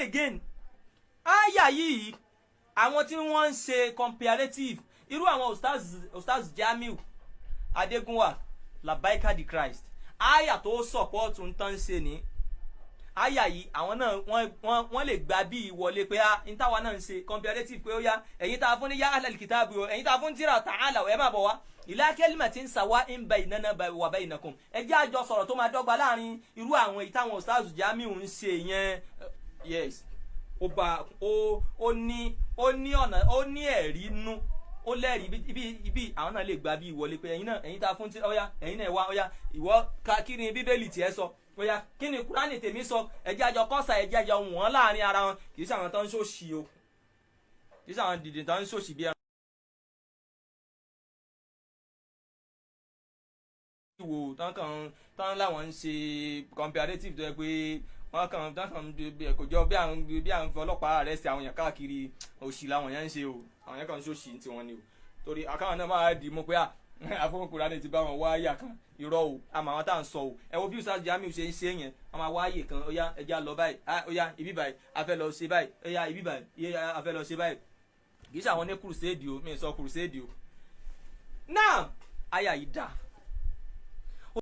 again àyà yìí àwọn tí wọ́n ń ṣe comparative irú àwọn ustaz Jamiu Adégúnwà Labaika the Christ àyà tó support ń tán ṣe ní àyà yìí àwọn náà wọ́n lè gba bí ìwọlé pé n táwa náà ń ṣe comparative pé ó yá ẹ̀yin tá a fún ní yá ahlal kitabi o ẹ̀yin tá a fún tíra ta'ala ẹ má bọ̀ wá ila kalimatin sawa'in baynana wa baynakum ẹ jẹ́ àjọ sọ̀rọ̀ tó máa dọ́gba láàrin irú àwọn ìtàwọn ustaz Jamiu ń ṣe yẹn yes ó ní ọ̀nà ó ní ẹ̀rí nú ó lẹ́rìí ibi àwọn náà lè gba bí ìwọlé pé ẹ̀yin tá a fún tí ọ̀yá ẹ̀yin náà wá ọ̀yá ìwọ kí ni bíbélì tiẹ̀ sọ ọ̀yá kí ni kúránì tèmi sọ ẹ̀jẹ̀ àjọ kọ́sà ẹ̀jẹ̀ àjọ wọ́n láàrin ara wọn kì í ṣe àwọn tó ń ṣòṣì o kì í ṣe àwọn dìde tó ń ṣòṣì bí ẹran. ìwò tán láwọn ń ṣe comparative tó yẹ pé wọ́n kàn kò jọ bí àwọn ọlọ́pàá arrest àwọn èèyàn káàkiri òṣì làwọn yẹn ń ṣe o àwọn yẹn kàn ń ṣòṣì tiwọn ni o torí àkáwọn náà máa dì mú pé àfọwọ́kùnrin ti bá wọn wá àyà kan irọ́ o àmọ́ àwọn tá à ń sọ o ẹ wo bí Ustaz Jamiu ṣe ń ṣe yẹn wọ́n máa wá àyè kan ó yá ẹja lọ báyìí ó yá ibi báyìí a fẹ́ lọ ṣe báyìí ó yá ibi báyìí a fẹ́ lọ ṣe báyìí kì í ṣe àwọn ní crusade o mi ì sọ crusade o náà àyà yìí dà